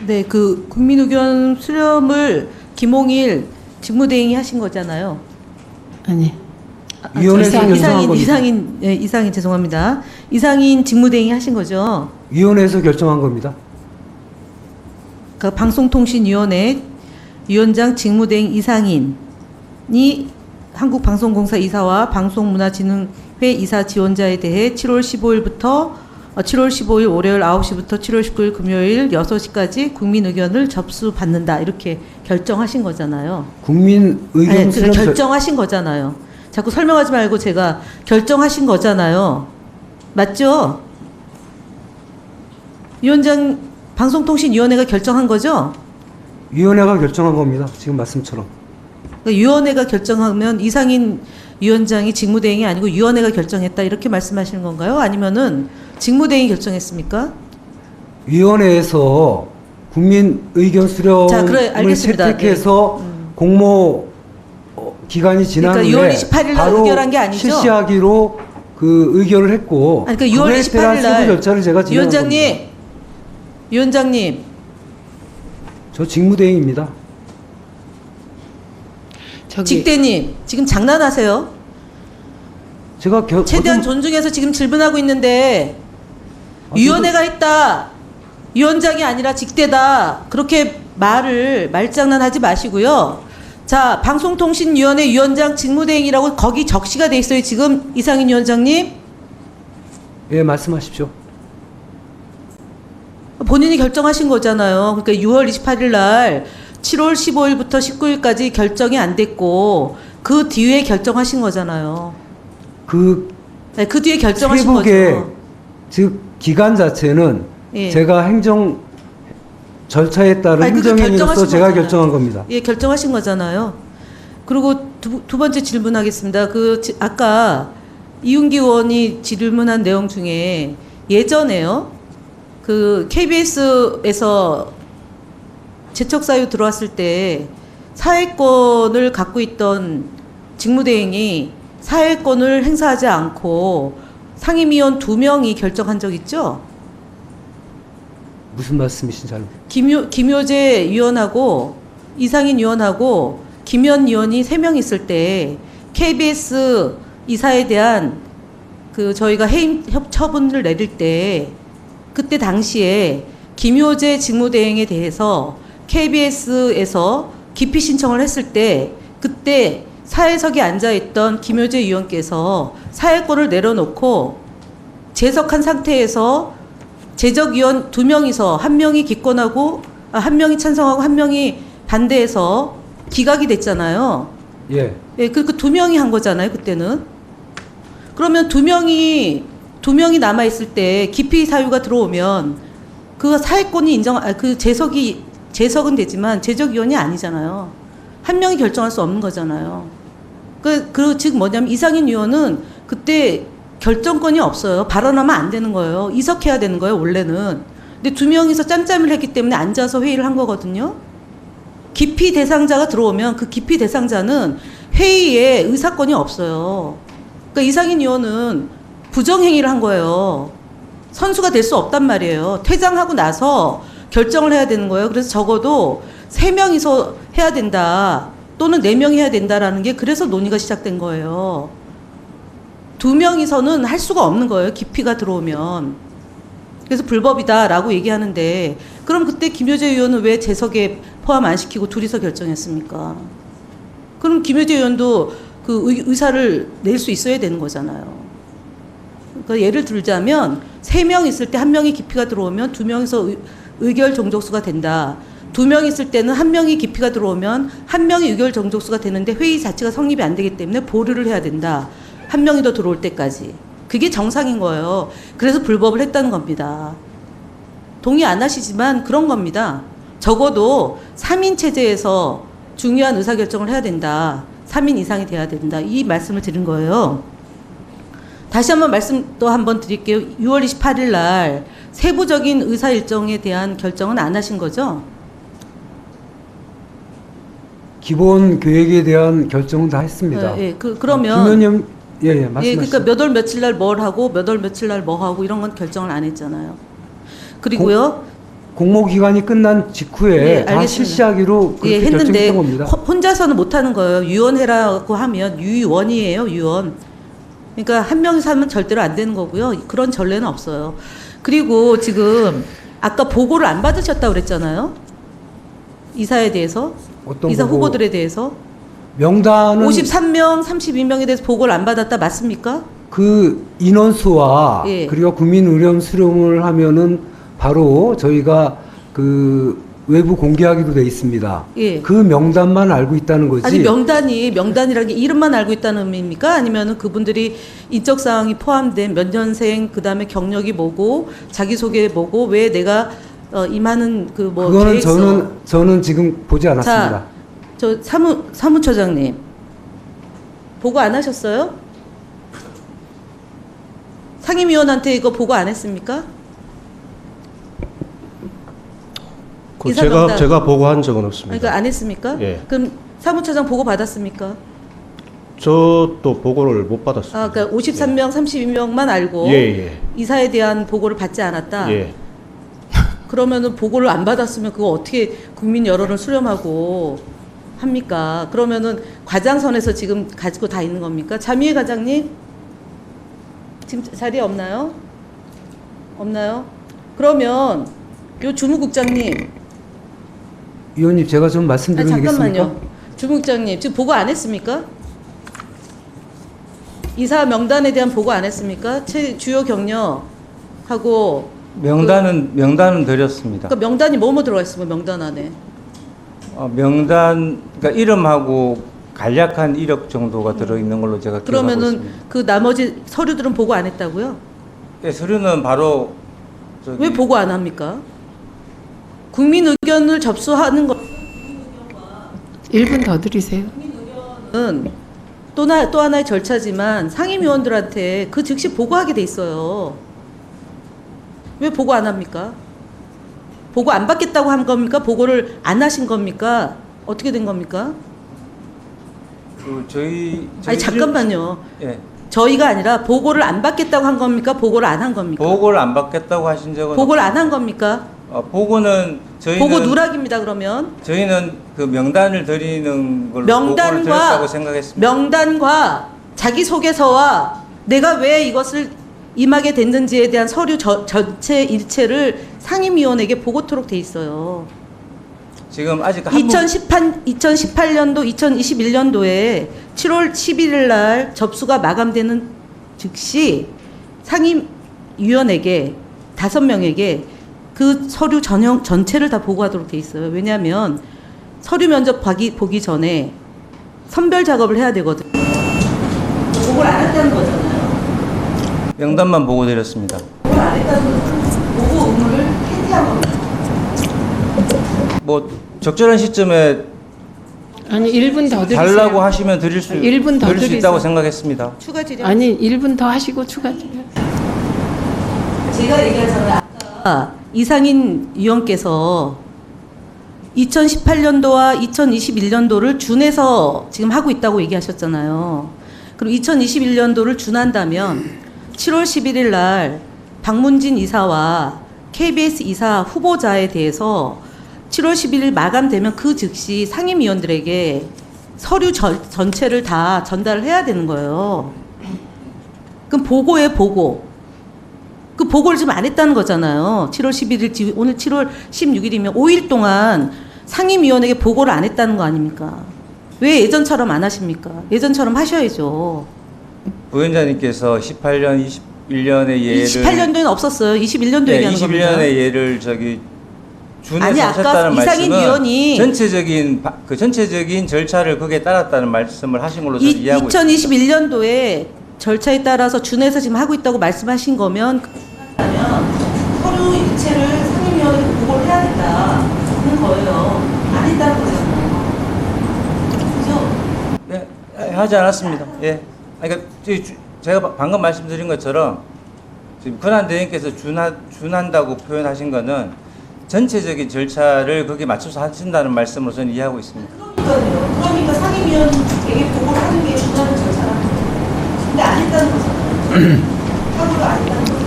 네, 그 국민의견 수렴을 김홍일 직무대행이 하신 거잖아요. 아니. 위원회에서 결정한 겁니다. 이상인 죄송합니다. 이상인 직무대행이 하신 거죠. 위원회에서 결정한 겁니다. 그 방송통신위원회 위원장 직무대행 이상인이 한국방송공사 이사와 방송문화진흥회 이사 지원자에 대해 7월 15일 월요일 9시부터 7월 19일 금요일 6시까지 국민 의견을 접수받는다 이렇게 결정하신 거잖아요. 국민 의견 수렴 결정하신 거잖아요. 자꾸 설명하지 말고 제가 결정하신 거잖아요. 맞죠? 위원장 방송통신위원회가 결정한 거죠? 위원회가 결정한 겁니다. 지금 말씀처럼. 그러니까 위원회가 결정하면 이상인 위원장이 직무대행이 아니고 위원회가 결정했다 이렇게 말씀하시는 건가요? 아니면은 직무대행이 결정했습니까? 위원회에서 국민 의견 수렴을 자, 그래, 알겠습니다. 채택해서 공모 기간이 지난 그러니까 후에 6월 28일 날 바로 의결한 게 아니죠? 실시하기로 그 의결을 했고 아니, 그러니까 6월 그에 대한 28일 세부 날 절차를 제가 진행한 겁니다. 위원장님 저 직무대행입니다. 직대님 지금 장난하세요? 제가 최대한 존중해서 지금 질문하고 있는데 위원회가 했다. 위원장이 아니라 직대다. 그렇게 말장난하지 마시고요. 자, 방송통신위원회 위원장 직무대행이라고 거기 적시가 돼 있어요. 지금 이상인 위원장님. 예, 말씀하십시오. 본인이 결정하신 거잖아요. 그러니까 6월 28일 날 7월 15일부터 19일까지 결정이 안 됐고 그 뒤에 결정하신 거잖아요. 그 뒤에 결정하신 세부계, 거죠. 즉 기간 자체는 예. 제가 행정 절차에 따른 행정인으로서 제가 결정한 겁니다. 예, 결정하신 거잖아요. 그리고 두 번째 질문하겠습니다. 아까 이윤기 의원이 질문한 내용 중에 예전에요. 그 KBS에서 재척사유 들어왔을 때 사회권을 갖고 있던 직무대행이 사회권을 행사하지 않고 상임위원 2명이 결정한 적 있죠? 무슨 말씀이신지 잘 김효재 위원하고 이상인 위원하고 김현 위원이 3명 있을 때 KBS 이사에 대한 저희가 해임 처분을 내릴 때 그때 당시에 김효재 직무대행에 대해서 KBS에서 기피 신청을 했을 때 그때 사회석에 앉아있던 김효재 위원께서 사회권을 내려놓고 재석한 상태에서 재적위원 2명이서 1명이 기권하고 1명이 찬성하고 1명이 반대해서 기각이 됐잖아요. 예. 예, 그 2명이 한 거잖아요, 그때는. 그러면 2명이 남아 있을 때 기피 사유가 들어오면 그 사회권이 재석은 되지만 재적위원이 아니잖아요. 1명이 결정할 수 없는 거잖아요. 즉 뭐냐면 이상인 위원은 그때 결정권이 없어요. 발언하면 안 되는 거예요. 이석해야 되는 거예요, 원래는. 근데 2명이서 짬짬을 했기 때문에 앉아서 회의를 한 거거든요. 기피 대상자가 들어오면 그 기피 대상자는 회의에 의사권이 없어요. 그러니까 이상인 위원은 부정행위를 한 거예요. 선수가 될 수 없단 말이에요. 퇴장하고 나서 결정을 해야 되는 거예요. 그래서 적어도 3명이서 해야 된다. 또는 4명이 해야 된다라는 게 그래서 논의가 시작된 거예요. 2명이서는 할 수가 없는 거예요. 기피가 들어오면. 그래서 불법이다라고 얘기하는데 그럼 그때 김효재 의원은 왜 재석에 포함 안 시키고 둘이서 결정했습니까? 그럼 김효재 의원도 그 의사를 낼 수 있어야 되는 거잖아요. 그러니까 예를 들자면 3명 있을 때 1명이 기피가 들어오면 2명이서 의결 종족수가 된다. 2명 있을 때는 1명이 기피가 들어오면 1명이 의결 종족수가 되는데 회의 자체가 성립이 안 되기 때문에 보류를 해야 된다. 1명이 더 들어올 때까지. 그게 정상인 거예요. 그래서 불법을 했다는 겁니다. 동의 안 하시지만 그런 겁니다. 적어도 3인 체제에서 중요한 의사결정을 해야 된다. 3인 이상이 돼야 된다. 이 말씀을 드린 거예요. 다시 한번 말씀 또 한번 드릴게요. 6월 28일 날 세부적인 의사 일정에 대한 결정은 안 하신 거죠? 기본 계획에 대한 결정은 다 했습니다. 예, 그러면 김 의원님, 말씀하시죠. 예, 그러니까 몇 월 며칠 날 뭘 하고 몇 월 며칠 날 뭐 하고 이런 건 결정을 안 했잖아요. 그리고요. 공모기간이 끝난 직후에 예, 다 알겠습니다. 실시하기로 그렇게 예, 했는데 결정했던 겁니다. 혼자서는 못하는 거예요. 유언해라고 하면 유언이에요, 유언. 그러니까 한 명이서 하면 절대로 안 되는 거고요. 그런 전례는 없어요. 그리고 지금 아까 보고를 안 받으셨다고 그랬잖아요. 이사에 대해서. 어떤 이사 보고? 후보들에 대해서. 명단은 53명, 32명에 대해서 보고를 안 받았다 맞습니까? 그 인원수와 예. 그리고 국민 의견 수렴을 하면은 바로 저희가 그 외부 공개하기로 돼 있습니다. 예. 그 명단만 알고 있다는 거지. 아니 명단이라는 게 이름만 알고 있다는 의미입니까? 아니면은 그분들이 인적 사항이 포함된 몇 년생, 그다음에 경력이 뭐고 자기소개 뭐고 왜 내가 임하는 그 뭐 그거는 계획서. 저는 지금 보지 않았습니다. 자, 저 사무처장님 보고 안 하셨어요? 상임위원한테 이거 보고 안 했습니까? 그 이사명단. 제가 보고한 적은 없습니다. 그러니까 안 했습니까? 예. 그럼 사무처장 보고 받았습니까? 저도 보고를 못 받았습니다. 아, 그러니까 53명, 32명만 알고 예, 예. 이사에 대한 보고를 받지 않았다. 예. 그러면은 보고를 안 받았으면 그거 어떻게 국민 여론을 수렴하고 합니까? 그러면은 과장선에서 지금 가지고 다 있는 겁니까? 자미애 과장님 지금 자리에 없나요? 없나요? 그러면 요 주무국장님, 위원님 제가 좀 말씀드리면 되겠습니까? 잠깐만요. 주무국장님 지금 보고 안 했습니까? 이사 명단에 대한 보고 안 했습니까? 주요 경력하고 명단은 드렸습니다. 그러니까 명단이 뭐뭐 들어가 있으면 명단 안에 명단 그러니까 이름하고 간략한 이력 정도가 들어 있는 걸로 제가 기억하고 그러면은 있습니다. 그 나머지 서류들은 보고 안 했다고요? 예, 서류는 바로 왜 보고 안 합니까? 국민 의견을 접수하는 것은 1분 더 드리세요. 또 하나의 절차지만 상임위원들한테 그 즉시 보고하게 돼 있어요. 왜 보고 안 합니까? 보고 안 받겠다고 한 겁니까? 보고를 안 하신 겁니까? 어떻게 된 겁니까? 저희 아니 잠깐만요. 예, 저희가 아니라 보고를 안 받겠다고 한 겁니까? 보고를 안 한 겁니까? 보고를 안 받겠다고 하신 적은 보고를 안 한 겁니까? 보고는 저희는 보고 누락입니다. 그러면 저희는 그 명단을 드리는 걸로 보고를 드렸다고 생각했습니다. 명단과 자기소개서와 내가 왜 이것을 임하게 됐는지에 대한 서류 전체 일체를 상임위원에게 보고토록 돼 있어요. 지금 아직 2018년도, 2021년도에 7월 11일 날 접수가 마감되는 즉시 상임위원에게 5명에게 그 서류 전체를 다 보고하도록 돼 있어요. 왜냐하면 서류 면접 보기 전에 선별 작업을 해야 되거든요. 보고를 안 했다는 거잖아요. 명단만 보고 드렸습니다. 보고를 안 했다는 거잖아요. 보고 의무를 해지한 겁니다. 뭐 적절한 시점에 아니 1분 더 드리세요. 달라고 하시면 드릴 수 1분 더 드릴 수 드리세요. 있다고 생각했습니다. 추가 질의. 아니 1분 더 하시고 추가 드려요. 제가 얘기하잖아요. 아까 이상인 위원께서 2018년도와 2021년도를 준해서 지금 하고 있다고 얘기하셨잖아요. 그럼 2021년도를 준한다면 7월 11일 날 박문진 이사와 KBS 이사 후보자에 대해서 7월 11일 마감되면 그 즉시 상임위원들에게 서류 전체를 다 전달을 해야 되는 거예요. 그럼 보고에 보고. 그 보고를 지금 안 했다는 거잖아요. 7월 11일, 오늘 7월 16일이면 5일 동안 상임위원에게 보고를 안 했다는 거 아닙니까? 왜 예전처럼 안 하십니까? 예전처럼 하셔야죠. 부위원장님께서 18년, 21년의 예를 18년도에는 없었어요. 21년도 네, 얘기하는 겁니다. 21년의 예를 저기 준해서 아니, 아까 하셨다는 이상인 말씀은 위원이 전체적인 절차를 거기에 따랐다는 말씀을 하신 걸로 저는 이해하고 있습니다. 2021년도에 절차에 따라서 준해서 지금 하고 있다고 말씀하신 거면 서류 일체를 상임위원회에 보고를 해야 된다는 거예요. 안 했다는 거잖아요. 그죠? 네, 하지 않았습니다. 예. 그러니까 제가 방금 말씀드린 것처럼 지금 권한대행께서 준한다고 표현하신 거는 전체적인 절차를 거기에 맞춰서 하신다는 말씀으로 저는 이해하고 있습니다. 그러니까 상임위원에게 보고를 하는 게 중요한 절차라는 거예요. 근데 안 했다는 거잖아요. 하고도 안 했다는 거예요.